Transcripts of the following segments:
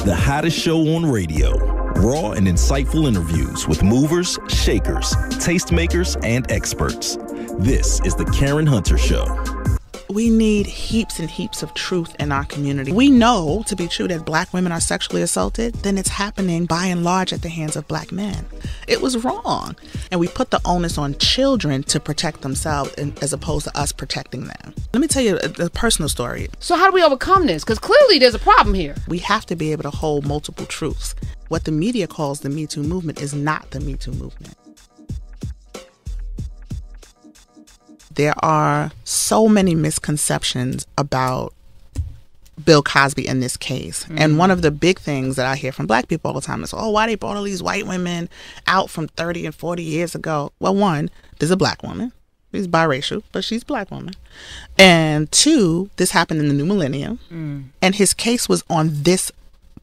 the hottest show on radio. Raw and insightful interviews with movers, shakers, tastemakers, and experts. This is the Karen Hunter Show. We need heaps and heaps of truth in our community. We know to be true that Black women are sexually assaulted, then it's happening by and large at the hands of Black men. It was wrong. And we put the onus on children to protect themselves as opposed to us protecting them. Let me tell you a personal story. So how do we overcome this? Because clearly there's a problem here. We have to be able to hold multiple truths. What the media calls the Me Too movement is not the Me Too movement. There are so many misconceptions about Bill Cosby in this case. Mm. And one of the big things that I hear from Black people all the time is, oh, why they brought all these white women out from 30 and 40 years ago? Well, one, there's a Black woman. She's biracial, but she's a Black woman. And two, this happened in the new millennium. Mm. And his case was on this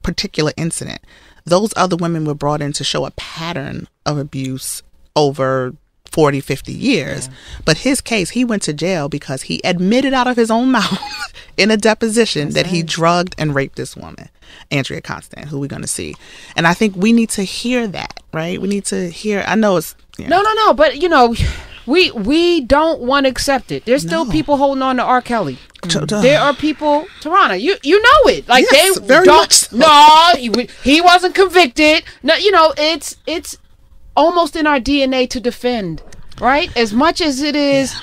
particular incident. Those other women were brought in to show a pattern of abuse over 40, 50 years. Yeah. But his case, he went to jail because he admitted out of his own mouth in a deposition that he drugged and raped this woman, Andrea Constand, who we're going to see. And I think we need to hear that, right? We need to hear, I know it's... You know. No, but, you know, we don't want to accept it. There's still people holding on to R. Kelly. There are people, Tarana, you know it. Like, yes, they very don't, much so. No, he wasn't convicted. No, you know, it's almost in our DNA to defend, right? As much as it is,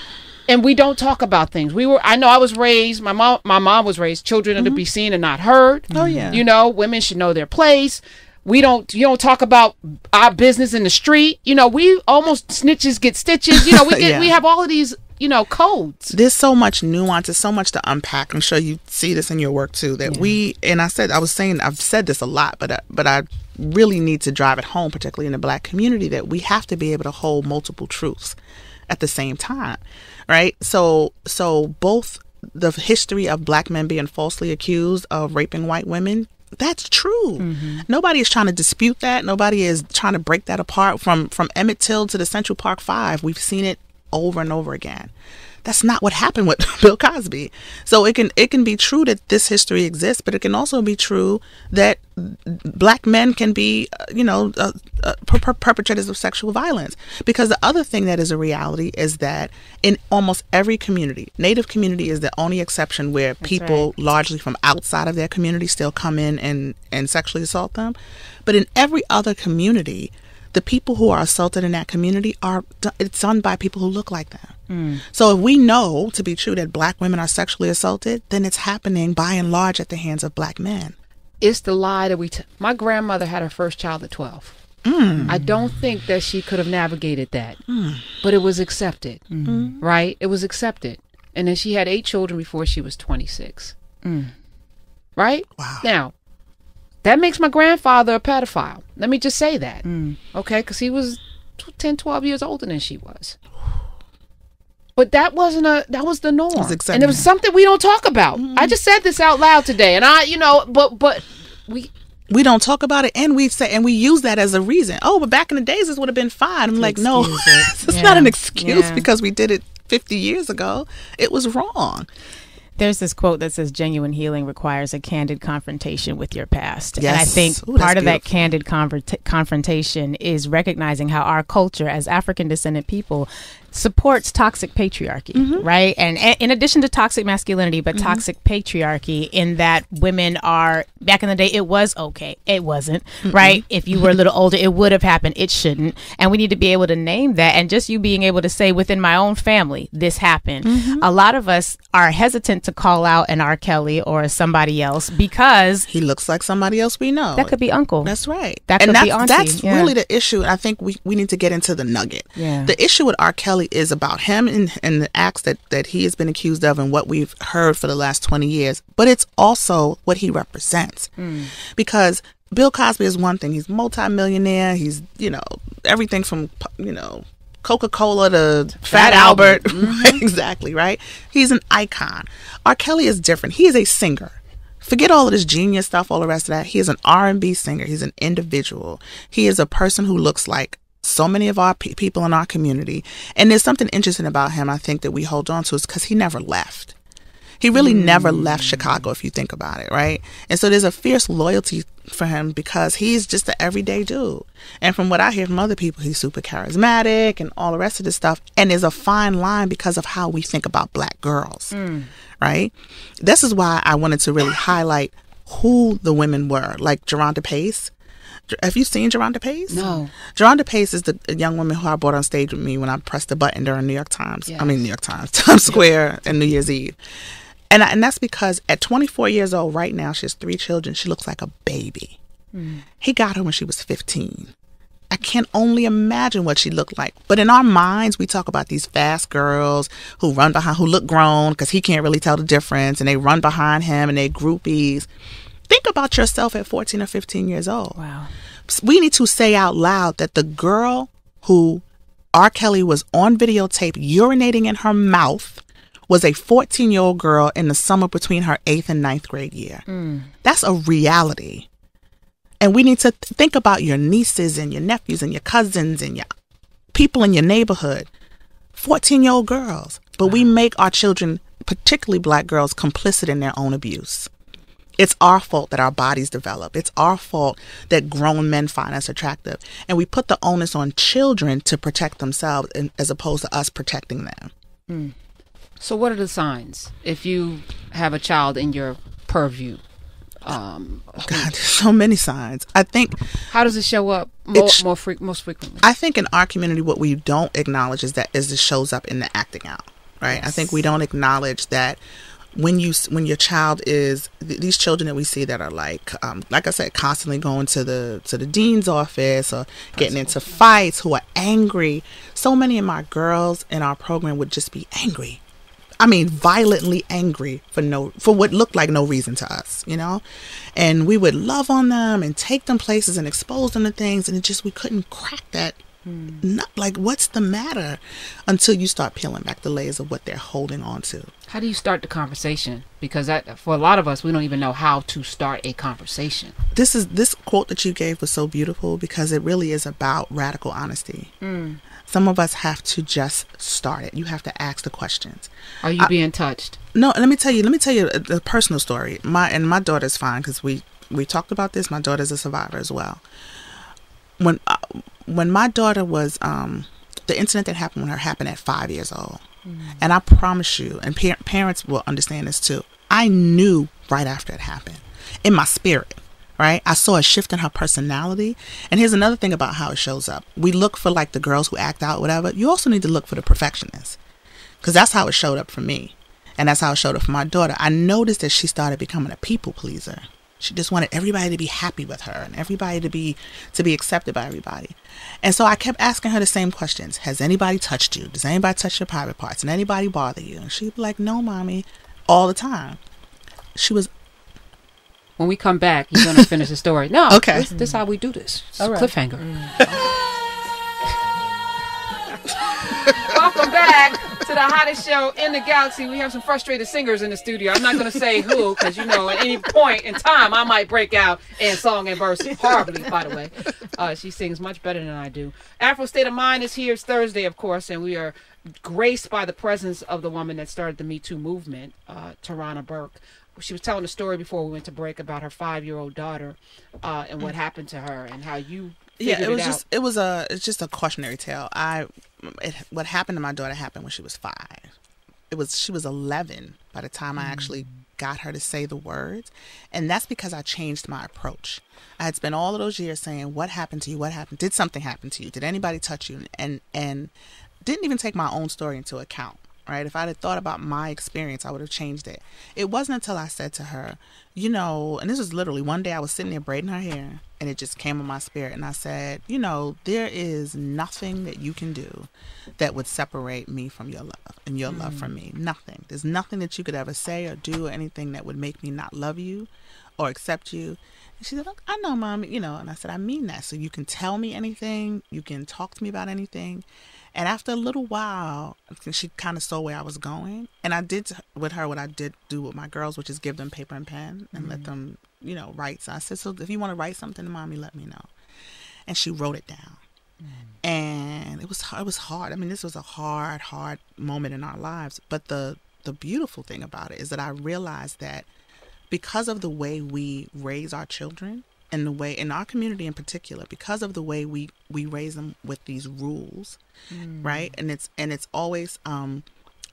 and we don't talk about things. I know I was raised, my mom was raised, children are to be seen and not heard. Oh yeah. You know, women should know their place. You don't talk about our business in the street. You know, we almost snitches get stitches. You know, we have all of these, you know, codes. There's so much nuance. There's so much to unpack. I'm sure you see this in your work too. That I've said this a lot, but I really need to drive it home, particularly in the Black community, that we have to be able to hold multiple truths at the same time, right? So both the history of Black men being falsely accused of raping white women, that's true. Mm-hmm. Nobody is trying to dispute that. Nobody is trying to break that apart. From Emmett Till to the Central Park Five, we've seen it over and over again. That's not what happened with Bill Cosby. So it can be true that this history exists, but it can also be true that Black men can be, perpetrators of sexual violence. Because the other thing that is a reality is that in almost every community, Native community is the only exception where people largely from outside of their community still come in and sexually assault them. But in every other community, the people who are assaulted in that community it's done by people who look like them. Mm. So if we know to be true that Black women are sexually assaulted, then it's happening by and large at the hands of Black men. It's the lie that my grandmother had her first child at 12. Mm. I don't think that she could have navigated that, but it was accepted, right? It was accepted. And then she had 8 children before she was 26. Mm. Right? Wow. Now, that makes my grandfather a pedophile. Let me just say that. Mm. Okay? Because he was 10, 12 years older than she was. But that was the norm. And it was something we don't talk about. Mm-hmm. I just said this out loud today. And but we don't talk about it, and we use that as a reason. Oh, but back in the days, this would have been fine. I'm like, no, it's not an excuse because we did it 50 years ago. It was wrong. There's this quote that says genuine healing requires a candid confrontation with your past. Yes. And I think part of that candid confrontation is recognizing how our culture as African descendant people supports toxic patriarchy, right? And in addition to toxic masculinity, but toxic patriarchy, in that women are, back in the day, it was okay. It wasn't, right? If you were a little older, it would have happened. It shouldn't. And we need to be able to name that. And just you being able to say, within my own family, this happened. A lot of us are hesitant to call out an R. Kelly or somebody else because he looks like somebody else we know. That could be uncle. That's right. That could be auntie. That's really the issue. I think we need to get into the nugget. Yeah. The issue with R. Kelly is about him and the acts that he has been accused of and what we've heard for the last 20 years. But it's also what he represents. Because Bill Cosby is one thing. He's multimillionaire. He's, everything from, Coca-Cola to Fat Albert. Exactly, right? He's an icon. R. Kelly is different. He is a singer. Forget all of this genius stuff, all the rest of that. He is an R&B singer. He's an individual. He is a person who looks like so many of our people in our community. And there's something interesting about him, I think, that we hold on to, is because he never left. He really never left Chicago, if you think about it, right? And so there's a fierce loyalty for him because he's just an everyday dude. And from what I hear from other people, he's super charismatic and all the rest of this stuff. And there's a fine line because of how we think about black girls, right? This is why I wanted to really highlight who the women were, like Geronda Pace. Have you seen Geronda Pace? No. Geronda Pace is the young woman who I brought on stage with me when I pressed the button during New York Times. Yes. I mean, New York Times, Times Square and New Year's Eve. And that's because at 24 years old right now, she has 3 children. She looks like a baby. He got her when she was 15. I can only imagine what she looked like. But in our minds, we talk about these fast girls who run behind, who look grown because he can't really tell the difference. And they run behind him and they groupies. Think about yourself at 14 or 15 years old. Wow. We need to say out loud that the girl who R. Kelly was on videotape urinating in her mouth was a 14-year-old girl in the summer between her 8th and 9th grade year. That's a reality. And we need to think about your nieces and your nephews and your cousins and your people in your neighborhood. 14-year-old girls. But we make our children, particularly black girls, complicit in their own abuse. It's our fault that our bodies develop. It's our fault that grown men find us attractive. And we put the onus on children to protect themselves as opposed to us protecting them. So what are the signs if you have a child in your purview? God, there's so many signs. I think. How does it show up most frequently? I think in our community, what we don't acknowledge is it shows up in the acting out, right? Yes. I think we don't acknowledge that when your child is these children that we see that are like I said, constantly going to the dean's office or getting into fights, who are angry. So many of my girls in our program would just be angry. I mean, violently angry for what looked like no reason to us, you know? And we would love on them and take them places and expose them to things. And we couldn't crack that. Not like, what's the matter? Until you start peeling back the layers of what they're holding on to. How do you start the conversation? Because for a lot of us, we don't even know how to start a conversation. This quote that you gave was so beautiful because it really is about radical honesty. Some of us have to just start it. You have to ask the questions. Are you being touched? No, let me tell you a personal story. My daughter's fine because we talked about this. My daughter's a survivor as well. When my daughter was the incident that happened with her happened at 5 years old. And I promise you, and parents will understand this too, I knew right after it happened in my spirit. Right? I saw a shift in her personality. And here's another thing about how it shows up. We look for like the girls who act out, whatever. You also need to look for the perfectionists. Because that's how it showed up for me. And that's how it showed up for my daughter. I noticed that she started becoming a people pleaser. She just wanted everybody to be happy with her and everybody to be accepted by everybody. And so I kept asking her the same questions. Has anybody touched you? Does anybody touch your private parts? And anybody bother you? And she'd be like, no, mommy, all the time. She was. When we come back, you're going to finish the story. No, okay. This is how we do this. It's all right. Cliffhanger. Welcome back to the hottest show in the galaxy. We have some frustrated singers in the studio. I'm not going to say who, because at any point in time, I might break out in song and verse horribly, by the way. She sings much better than I do. Afro State of Mind is here. It's Thursday, of course, and we are graced by the presence of the woman that started the Me Too movement, Tarana Burke. She was telling a story before we went to break about her 5-year-old daughter and what happened to her and how you figured it out. It's just a cautionary tale. What happened to my daughter happened when she was 5. She was 11 by the time I actually got her to say the words, and that's because I changed my approach. I had spent all of those years saying, "What happened to you? What happened? Did something happen to you? Did anybody touch you?" And didn't even take my own story into account. Right? If I had thought about my experience, I would have changed it. It wasn't until I said to her, and this was literally one day I was sitting there braiding her hair and it just came on my spirit. And I said, there is nothing that you can do that would separate me from your love and your love from me. Nothing. There's nothing that you could ever say or do or anything that would make me not love you or accept you. And she said, I know, Mom, and I said, I mean that. So you can tell me anything. You can talk to me about anything. And after a little while, she kind of saw where I was going. And I did with her what I did do with my girls, which is give them paper and pen and let them, write. So I said, so if you want to write something to Mommy, let me know. And she wrote it down. And it was hard. I mean, this was a hard moment in our lives. But the the beautiful thing about it is that I realized that because of the way we raise our children, and the way in our community in particular, because of the way we raise them with these rules, right? And it's always,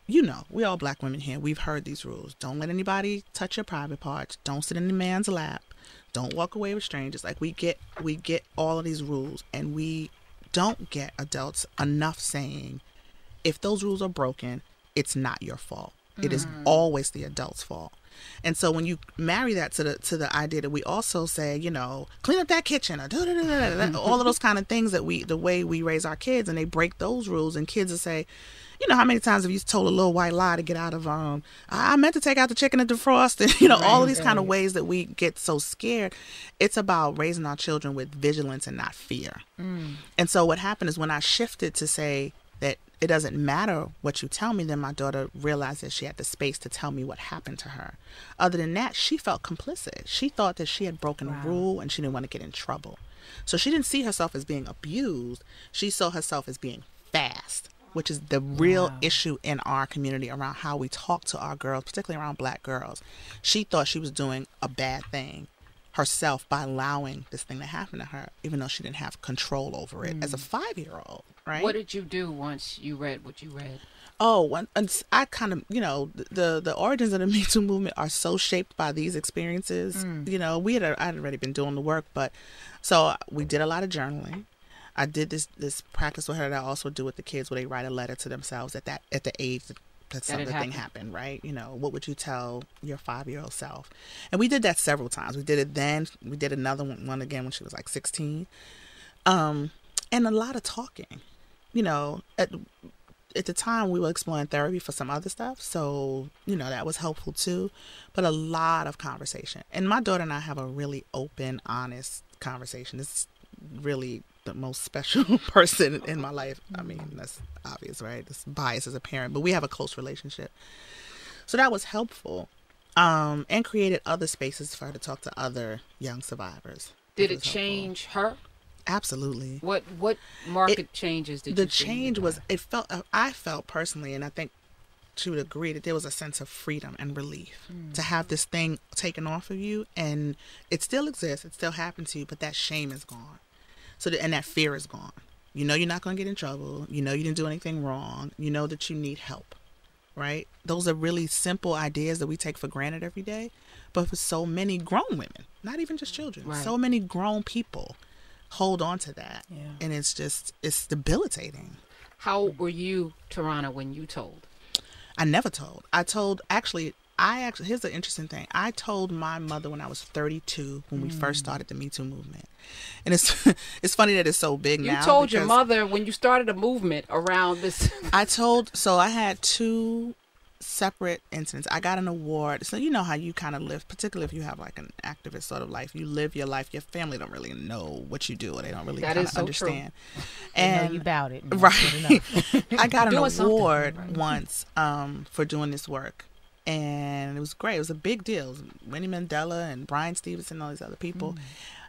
you know, we all Black women here, we've heard these rules. Don't let anybody touch your private parts. Don't sit in a man's lap. Don't walk away with strangers. Like we get all of these rules, and we don't get adults enough saying, if those rules are broken, it's not your fault. It is always the adult's fault. And so when you marry that to the idea that we also say, you know, clean up that kitchen, or all of those kind of things that the way we raise our kids, and they break those rules, and kids will say, you know, how many times have you told a little white lie to get out of, I meant to take out the chicken and defrost, and, you know, all of these kind of ways that we get so scared. It's about raising our children with vigilance and not fear. And so what happened is when I shifted to say that it doesn't matter what you tell me, then my daughter realized that she had the space to tell me what happened to her. Other than that, she felt complicit. She thought that she had broken a rule, and she didn't want to get in trouble. So she didn't see herself as being abused. She saw herself as being fast, which is the real issue in our community around how we talk to our girls, particularly around Black girls. She thought she was doing a bad thing herself by allowing this thing to happen to her, even though she didn't have control over it as a 5-year-old, right? What did you do once you read what you read? I kind of, you know, the origins of the Me Too movement are so shaped by these experiences. You know, I had already been doing the work, but so we did a lot of journaling. I did this practice with her that I also do with the kids, where they write a letter to themselves at the age that something happened, right? You know, what would you tell your 5-year-old self? And we did that several times. We did it then. We did another one again when she was like 16. And a lot of talking. You know, at the time we were exploring therapy for some other stuff. So, you know, that was helpful too. But a lot of conversation. And my daughter and I have a really open, honest conversation. It's really the most special person in my life. I mean, that's obvious, right? This bias as a parent, but we have a close relationship. So that was helpful, and created other spaces for her to talk to other young survivors. Did it change her? Absolutely. What market changes did you see? The change was, I felt personally, and I think she would agree, that there was a sense of freedom and relief to have this thing taken off of you, and it still exists, it still happens to you, but that shame is gone. And that fear is gone. You know you're not going to get in trouble. You know you didn't do anything wrong. You know that you need help, right? Those are really simple ideas that we take for granted every day. But for so many grown women, not even just children, so many grown people hold on to that. Yeah. And it's debilitating. How were you, Tarana, when you told? I never told. Here's the interesting thing. I told my mother when I was 32, when we first started the Me Too movement. And it's funny that it's so big now. You told your mother when you started a movement around this. I had 2 separate incidents. I got an award. So you know how you kind of live, particularly if you have like an activist sort of life, you live your life. Your family don't really know what you do, or they don't really kind of understand. True. And know you about it. Right. I got an award once for doing this work. And it was great. It was a big deal. It was Winnie Mandela and Brian Stevenson and all these other people.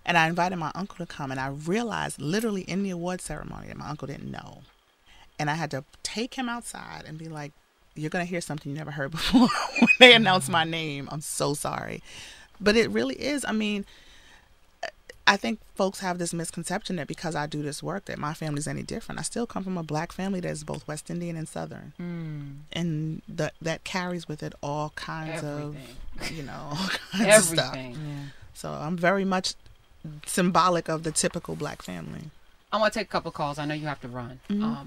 And I invited my uncle to come. And I realized literally in the award ceremony that my uncle didn't know. And I had to take him outside and be like, you're going to hear something you never heard before when they announce my name. I'm so sorry. But it really is. I mean, I think folks have this misconception that because I do this work that my family's any different. I still come from a Black family that's both West Indian and Southern. And that carries with it all kinds of, you know, all kinds of stuff. Yeah. So I'm very much symbolic of the typical Black family. I want to take a couple of calls. I know you have to run,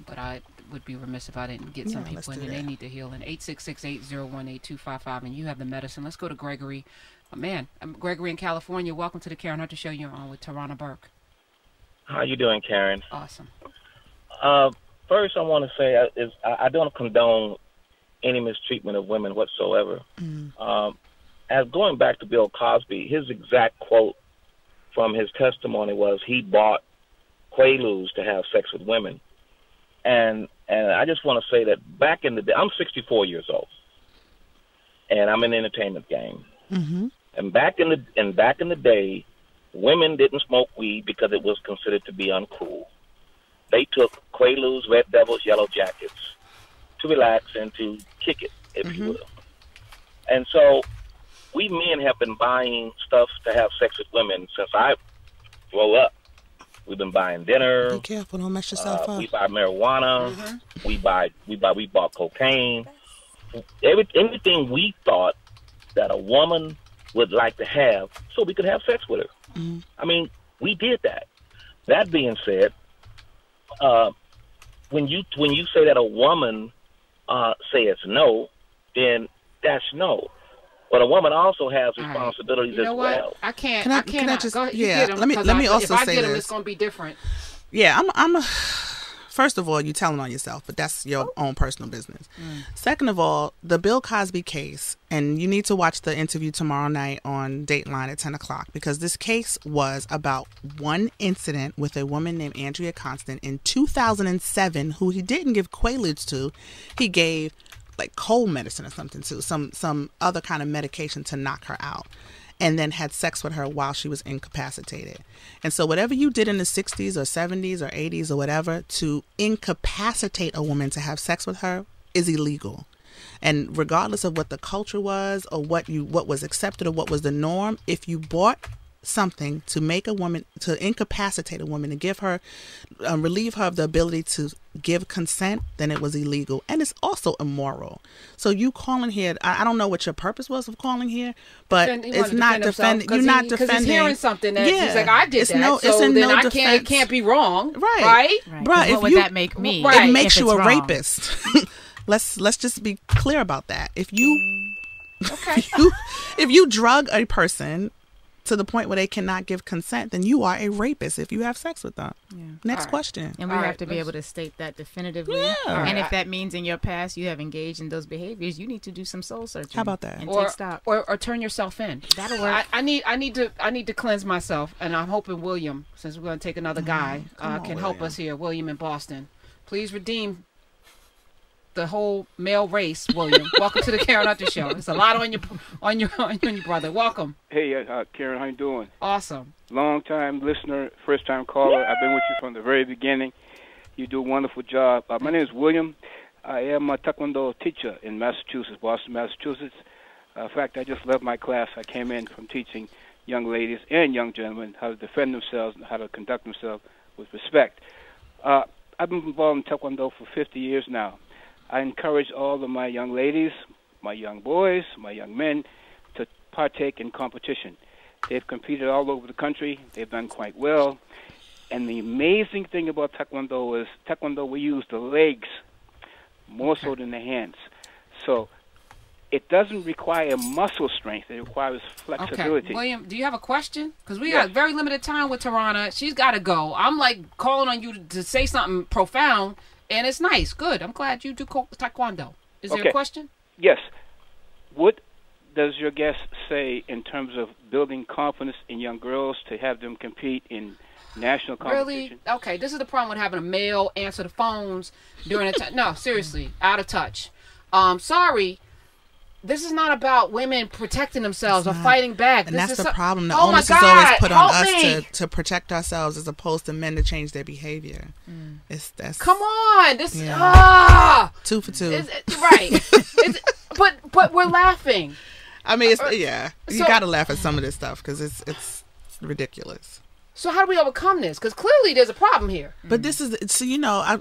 but I would be remiss if I didn't get some people in, and they need to heal. In 866-801-8255, and you have the medicine. Let's go to Gregory. Man, I'm Gregory in California. Welcome to the Karen Hunter Show. You're on with Tarana Burke. How you doing, Karen? Awesome. First, I want to say I don't condone any mistreatment of women whatsoever. As going back to Bill Cosby, his exact quote from his testimony was he bought Quaaludes to have sex with women. And I just want to say that back in the day, I'm 64 years old, and I'm in the entertainment game. And back in the day, women didn't smoke weed because it was considered to be uncool. They took Quaaludes, Red Devils, Yellow Jackets to relax and to kick it. if you will. And so we men have been buying stuff to have sex with women since I grew up. We've been buying dinner. Be careful, don't mess yourself up. We buy marijuana. We bought cocaine. Everything we thought that a woman would like to have, so we could have sex with her. I mean, we did that. That being said, when you say that a woman says no, then that's no. But a woman also has responsibilities as well. I can't. Can I just? Go ahead, yeah. let me also say if I get them, this. it's gonna be different. Yeah, first of all, you're telling on yourself, but that's your own personal business. Second of all, the Bill Cosby case, and you need to watch the interview tomorrow night on Dateline at 10 o'clock, because this case was about one incident with a woman named Andrea Constant in 2007, who he didn't give Quaaludes to. He gave like cold medicine or something to, some other kind of medication to knock her out, and then had sex with her while she was incapacitated. And so whatever you did in the 60s or 70s or 80s or whatever to incapacitate a woman to have sex with her is illegal. And regardless of what the culture was or what was accepted or what was the norm, if you bought something to make a woman, to incapacitate a woman, to give her, relieve her of the ability to give consent, then it was illegal. And it's also immoral. So you calling here, I don't know what your purpose was of calling here, but it's not defending. You're not defending. Because he's hearing something that he's like, I did that, so then it can't be wrong. Right. Bruh, what would that make me? Right. It makes you a rapist. Let's just be clear about that. If you if you drug a person to the point where they cannot give consent, then you are a rapist if you have sex with them. Yeah. Next question. And we have to be able to state that definitively. Yeah. And if that means in your past you have engaged in those behaviors, you need to do some soul searching. How about that? And take stock. Or turn yourself in. That'll work. I need to cleanse myself, and I'm hoping William, since we're going to take another guy, can help us here. William in Boston. Please redeem the whole male race, William. Welcome to the Karen Hunter Show. It's a lot on your brother. Welcome. Hey, Karen, how you doing? Awesome. Long time listener, first time caller. I've been with you from the very beginning. You do a wonderful job. My name is William. I am a Taekwondo teacher in Massachusetts, Boston, Massachusetts. In fact, I just left my class. I came in from teaching young ladies and young gentlemen how to defend themselves and how to conduct themselves with respect. I've been involved in Taekwondo for 50 years now. I encourage all of my young ladies, my young boys, my young men to partake in competition. They've competed all over the country. They've done quite well. And the amazing thing about Taekwondo is we use the legs more so than the hands. So it doesn't require muscle strength. It requires flexibility. Okay. William, do you have a question? Because we got very limited time with Tarana. She's got to go. I'm like calling on you to say something profound. And it's nice. Good. I'm glad you do Taekwondo. Is there a question? Yes. What does your guest say in terms of building confidence in young girls to have them compete in national competition? Really? Okay. This is the problem with having a male answer the phones during a time. No, seriously. Out of touch. Sorry. This is not about women protecting themselves or fighting back. And that's the problem. The onus is always put on us to protect ourselves as opposed to men to change their behavior. Come on. 2 for 2. Right. But we're laughing. I mean, you got to laugh at some of this stuff because it's ridiculous. So how do we overcome this? Because clearly there's a problem here. But this is, so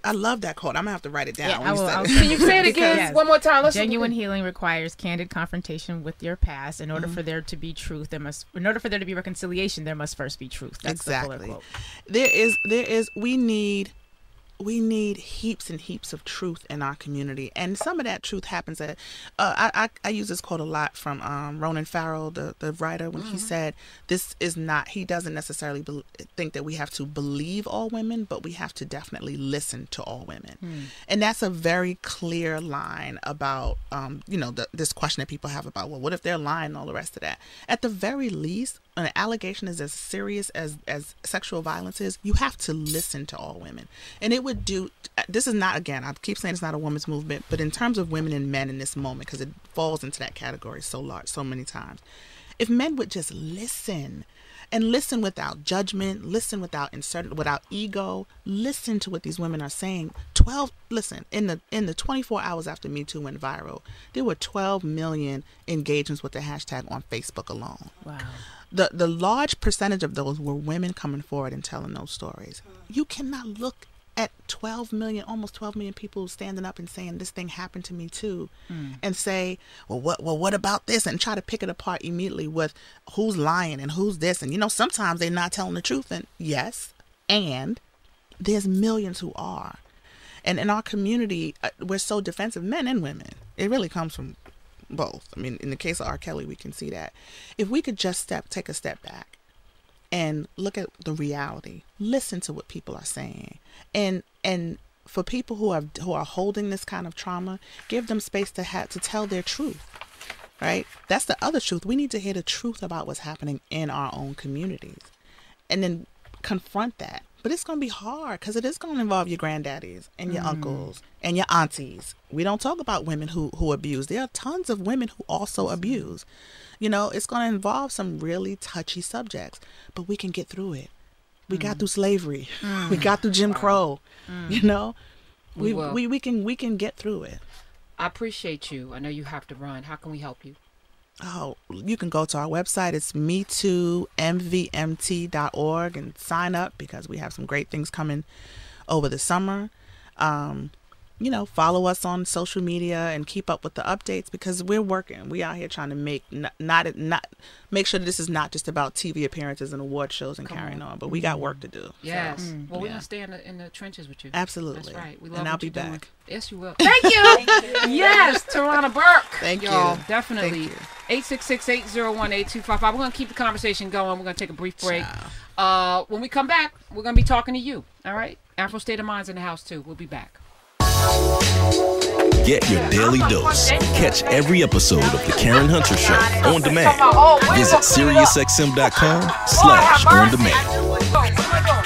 I love that quote. I'm going to have to write it down. Yeah, Can you say it again one more time? Genuine healing requires candid confrontation with your past. In order for there to be truth, in order for there to be reconciliation, there must first be truth. That's exactly. The fuller quote. We need heaps and heaps of truth in our community, and some of that truth happens at. I use this quote a lot from Ronan Farrow, the writer, when he said, "This is not." He doesn't necessarily think that we have to believe all women, but we have to definitely listen to all women, and that's a very clear line about this question that people have about, well, what if they're lying and all the rest of that. At the very least, an allegation is as serious as sexual violence is. You have to listen to all women, and it would do. This is not, again, I keep saying it's not a women's movement, but in terms of women and men in this moment, because it falls into that category so large, so many times, If men would just listen, and listen without judgment, listen without ego, listen to what these women are saying. In the 24 hours after Me Too went viral, there were 12 million engagements with the hashtag on Facebook alone. Wow. The large percentage of those were women coming forward and telling those stories. You cannot look at almost 12 million people standing up and saying this thing happened to me too, and say, what about this, and try to pick it apart immediately with who's lying and who's this, and sometimes they're not telling the truth, and yes, and there's millions who are, and in our community we're so defensive, men and women. It really comes from both. I mean, in the case of R. Kelly, we can see that. If we could just take a step back and look at the reality, listen to what people are saying, and for people who are holding this kind of trauma, give them space to tell their truth, right? That's the other truth. We need to hear the truth about what's happening in our own communities, and then confront that. But it's going to be hard because it is going to involve your granddaddies and your uncles and your aunties. We don't talk about women who abuse. There are tons of women who also abuse. It's going to involve some really touchy subjects, but we can get through it. We got through slavery. We got through Jim Crow. We can get through it. I appreciate you. I know you have to run. How can we help you? Oh, you can go to our website. It's metoo.mvmt.org and sign up, because we have some great things coming over the summer. Follow us on social media and keep up with the updates, because we're working. We out here trying to make not make sure that this is not just about TV appearances and award shows and carrying on, but we got work to do. Yes. So, we're going to stay in the trenches with you. Absolutely. That's right. We love and I'll what be you're back. Doing. Yes, you will. Thank you. Yes, Tarana Burke. Thank y'all, you. Definitely. 866-801-8255. We're going to keep the conversation going. We're going to take a brief break. When we come back, we're going to be talking to you. All right? Afro State of Mind's in the house, too. We'll be back. Get your daily dose. Catch every episode of The Karen Hunter Show on demand. Visit SiriusXM.com/on demand.